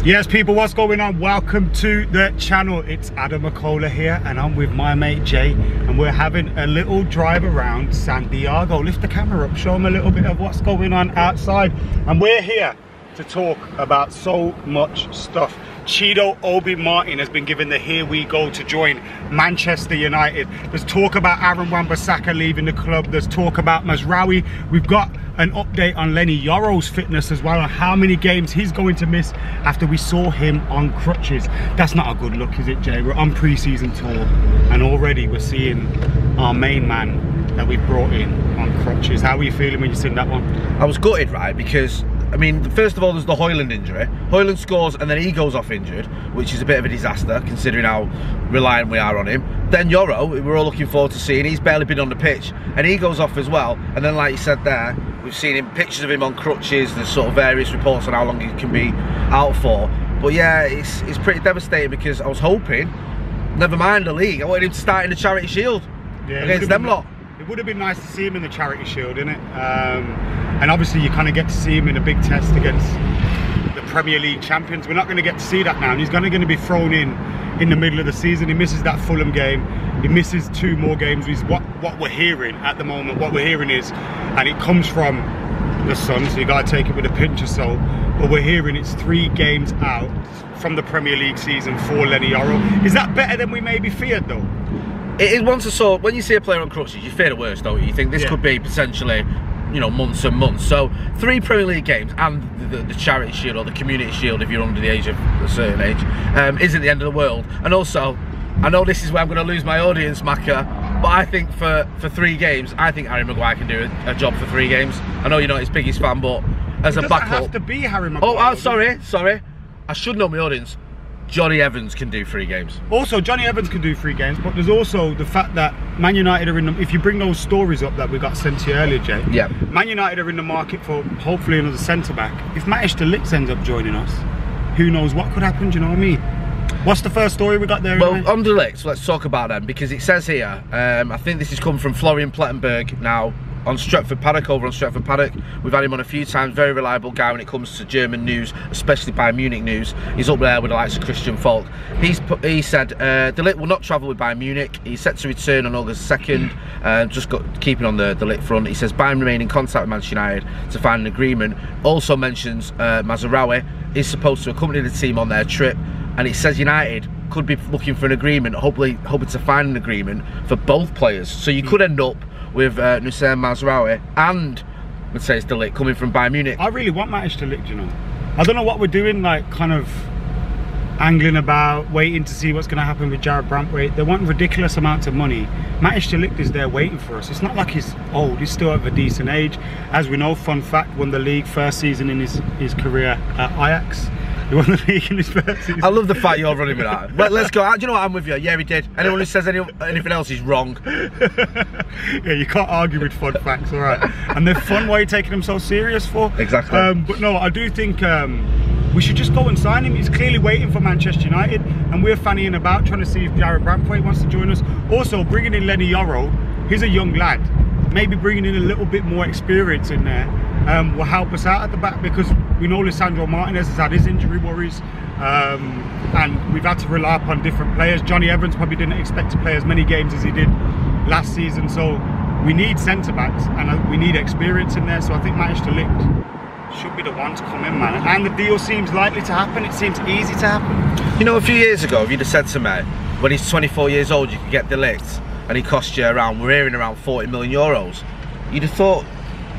Yes, people, what's going on? Welcome to the channel. It's AdamMcKola here, and I'm with my mate Jay, and we're having a little drive around Santiago. Lift the camera up, show them a little bit of what's going on outside. And we're here to talk about so much stuff. Chido Obi Martin has been given the here we go to join Manchester United. There's talk about Aaron Wan-Bissaka leaving the club. There's talk about Mazraoui. We've got an update on Leny Yoro's fitness as well, and how many games he's going to miss after we saw him on crutches. That's not a good look, is it, Jay? We're on pre-season tour and already we're seeing our main man that we've brought in on crutches. How were you feeling when you seen that one? I was gutted, right? Because I mean, first of all, there's the Højlund injury. Højlund scores and then he goes off injured, which is a bit of a disaster considering how reliant we are on him. Then Yoro, we're all looking forward to seeing, he's barely been on the pitch, and he goes off as well. And then, like you said there, we've seen him, pictures of him on crutches. There's sort of various reports on how long he can be out for. But yeah, it's pretty devastating, because I was hoping, never mind the league, I wanted him to start in the Charity Shield against them lot. It would have been nice to see him in the Charity Shield, innit? And obviously you kind of get to see him in a big test against the Premier League champions. We're not going to get to see that now, and he's going to be thrown in the middle of the season. He misses that Fulham game, he misses 2 more games. What we're hearing at the moment, what we're hearing is, and it comes from the Sun, so you got to take it with a pinch of salt, but we're hearing it's 3 games out from the Premier League season for Leny Yoro. Is that better than we maybe feared though? It is once or so. When you see a player on crutches, you fear the worst, don't you? You think this could be potentially, you know, months and months. So 3 Premier League games and the Charity Shield or the Community Shield if you're under the age of a certain age isn't the end of the world. And also, I know this is where I'm going to lose my audience, Macca, but I think for 3 games, I think Harry Maguire can do a job for 3 games. I know you're not his biggest fan, but as a backup, it doesn't have to be Harry Maguire. Oh, sorry. I should know my audience. Johnny Evans can do 3 games. Also, Johnny Evans can do 3 games, but there's also the fact that Man United are in the, if you bring those stories up that we got sent to you earlier, Jay, yeah, Man United are in the market for hopefully another centre-back. If Matthijs de Ligt ends up joining us, who knows what could happen, do you know what I mean? What's the first story we got there? Well, on de Ligt, so let's talk about them, because it says here, I think this has come from Florian Plettenberg now, on Stretford Paddock, over on Stretford Paddock. We've had him on a few times, very reliable guy when it comes to German news, especially Bayern Munich news. He's up there with the likes of Christian Falk. He said de Ligt will not travel with Bayern Munich. He's set to return on August 2nd. Keeping on the de Ligt front, he says Bayern remain in contact with Manchester United to find an agreement. Also mentions Mazraoui is supposed to accompany the team on their trip, and it says United could be looking for an agreement, hoping to find an agreement for both players. So you could end up with Nusayr Mazraoui and Matthijs de Ligt coming from Bayern Munich. I really want Matthijs de Ligt, you know. I don't know what we're doing, like kind of angling about, waiting to see what's going to happen with Jarrad Branthwaite. They want ridiculous amounts of money. Matthijs de Ligt is there waiting for us. It's not like he's old, he's still of a decent age. As we know, fun fact, won the league first season in his career at Ajax. He won the league in his first season. I love the fact you're running with that. But let's go. Do you know what? I'm with you. Yeah, he did. Anyone who says anything else is wrong. Yeah, you can't argue with fun facts, all right? And they're fun. Why are you taking them so serious for? Exactly. But no, I do think we should just go and sign him. He's clearly waiting for Manchester United, and we're fannying about trying to see if Jarrad Branthwaite wants to join us. Also, bringing in Leny Yoro, he's a young lad. Maybe bringing in a little bit more experience in there will help us out at the back, because we know Lisandro Martinez has had his injury worries, and we've had to rely upon different players. Johnny Evans probably didn't expect to play as many games as he did last season, so we need centre-backs and we need experience in there. So I think Matthijs de Ligt should be the one to come in, man. And the deal seems likely to happen. It seems easy to happen. You know, a few years ago, if you'd have said to me, when he's 24 years old, you could get de Ligt, and he cost you we're hearing around 40 million euros, you'd have thought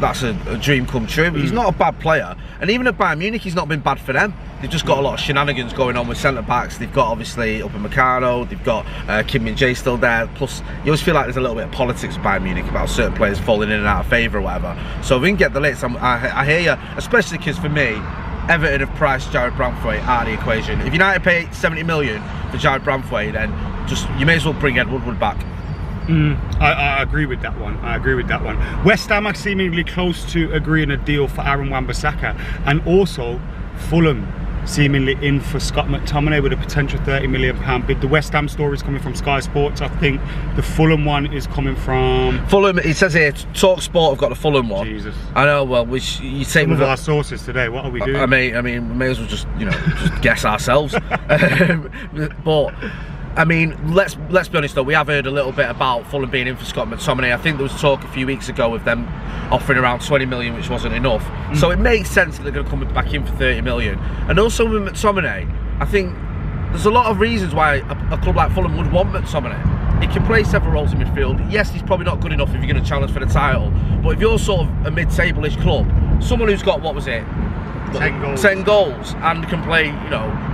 that's a dream come true. But he's not a bad player, and even at Bayern Munich he's not been bad for them. They've just got a lot of shenanigans going on with centre-backs. They've got obviously McKola, they've got Kim Min-jae still there, plus you always feel like there's a little bit of politics with Bayern Munich about certain players falling in and out of favour or whatever. So if we can get the Ligt, I hear you, especially because for me, Everton have priced Jarrad Branthwaite out of the equation. If United pay 70 million for Jarrad Branthwaite, then just you may as well bring Ed Woodward back. I agree with that one. West Ham are seemingly close to agreeing a deal for Aaron Wan-Bissaka, and also Fulham seemingly in for Scott McTominay with a potential £30 million bid. The West Ham story is coming from Sky Sports. I think the Fulham one is coming from Fulham. It says here, Talk Sport have got the Fulham one. Jesus. I know. Well, which you say some of our sources today. What are we doing? I mean, we may as well just just guess ourselves. But I mean, let's be honest though. We have heard a little bit about Fulham being in for Scott McTominay. I think there was talk a few weeks ago of them offering around 20 million, which wasn't enough. So it makes sense that they're going to come back in for 30 million. And also with McTominay, I think there's a lot of reasons why a club like Fulham would want McTominay. He can play several roles in midfield. Yes, he's probably not good enough if you're going to challenge for the title. But if you're sort of a mid-table-ish club, someone who's got, what was it? 10 goals and can play,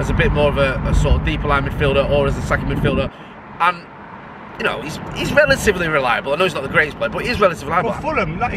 as a bit more of a sort of deeper line midfielder or as a second midfielder, and he's relatively reliable. I know he's not the greatest player, but he's relatively reliable. For Fulham, I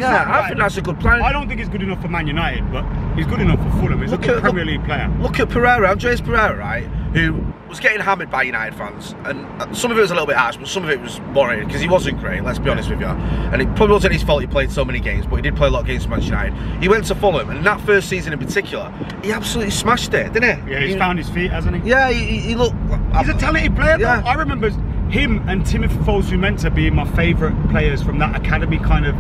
think that's a good plan. I don't think he's good enough for Man United, but he's good enough for Fulham. He's a good Premier League player. Look at Andreas Pereira, right? Who was getting hammered by United fans, and some of it was a little bit harsh, but some of it was warranted because he wasn't great. Let's be honest with you. And it probably wasn't his fault he played so many games, but he did play a lot of games for Manchester United. He went to Fulham, and in that first season in particular, he absolutely smashed it, didn't he? Yeah, he's found his feet, hasn't he? Yeah, he looked. He's a talented player. Yeah. Though. I remember him and Timothy Fosu-Mensah being my favourite players from that academy kind of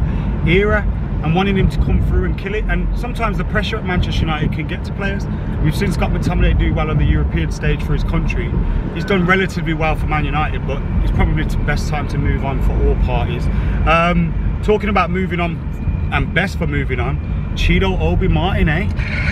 era, and wanting him to come through and kill it. And sometimes the pressure at Manchester United can get to players. We've seen Scott McTominay do well on the European stage for his country. He's done relatively well for Man United, but it's probably the best time to move on for all parties. Talking about moving on and best for moving on, Chido Obi Martin, eh?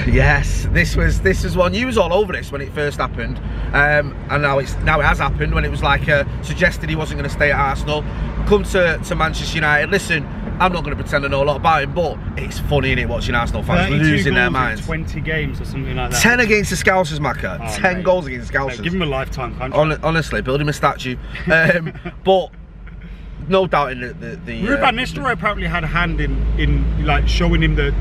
Yes, this was one. You was all over this when it first happened, and now it has happened. When it was like suggested he wasn't going to stay at Arsenal, come to Manchester United. Listen, I'm not going to pretend I know a lot about him, but it's funny, innit, watching Arsenal fans losing their minds. 20 games or something like that. 10 against the Scousers, Macca. Oh, 10 mate. goals against the Scousers. Give him a lifetime contract. Honestly, build him a statue. But no doubt in the Ruud van Nistelrooy apparently had a hand in like showing him the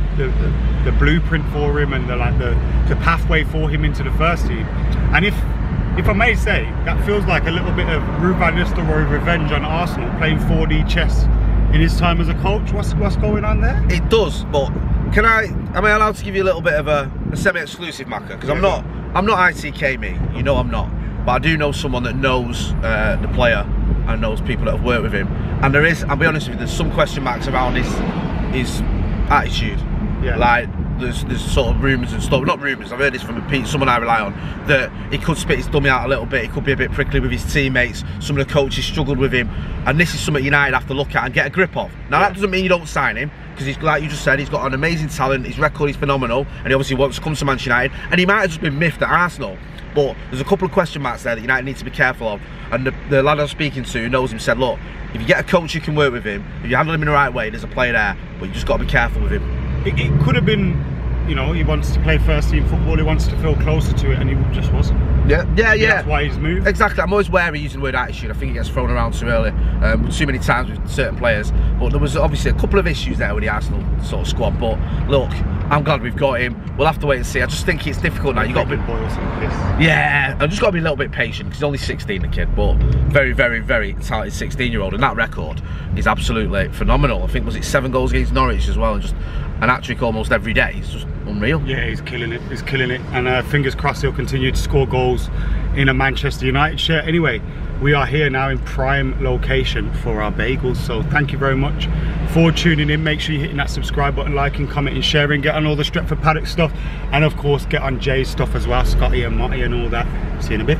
blueprint for him and the pathway for him into the first team. And if I may say, that feels like a little bit of Ruud van Nistelrooy revenge on Arsenal, playing 4D chess in his time as a coach. What's going on there? It does, but am I allowed to give you a little bit of a semi-exclusive, Macca? Because I'm not ITK me, I'm not. But I do know someone that knows the player and knows people that have worked with him. And there is, I'll be honest with you, there's some question marks around his attitude. Yeah. Like there's sort of rumours and stuff. Not rumours, I've heard this from someone I rely on, that he could spit his dummy out a little bit. He could be a bit prickly with his teammates. Some of the coaches struggled with him, and this is something United have to look at and get a grip of. Now that doesn't mean you don't sign him, because he's, like you just said, he's got an amazing talent. His record is phenomenal, and he obviously wants to come to Manchester United. And he might have just been miffed at Arsenal. But there's a couple of question marks there that United need to be careful of. And the lad I'm speaking to who knows him said, look, if you get a coach who can work with him, if you handle him in the right way, there's a player there, but you just got to be careful with him. It could have been, he wants to play first team football, he wants to feel closer to it, and he just wasn't. Yeah. That's why he's moved. Exactly. I'm always wary using the word attitude. I think it gets thrown around too early, too many times with certain players. But there was obviously a couple of issues there with the Arsenal sort of squad. But look, I'm glad we've got him. We'll have to wait and see. I just think it's difficult now. You got to be, I've just got to be a little bit patient because he's only 16, the kid, but very, very, very talented 16-year-old, and that record is absolutely phenomenal. I think was it 7 goals against Norwich as well, and just an hat-trick almost every day. It's just unreal. Yeah, he's killing it. He's killing it, and fingers crossed he'll continue to score goals in a Manchester United shirt. Anyway, we are here now in prime location for our bagels, so thank you very much for tuning in. Make sure you're hitting that subscribe button, liking, commenting, sharing, get on all the Stretford Paddock stuff, and of course get on Jay's stuff as well, Scotty and Matty and all that. See you in a bit.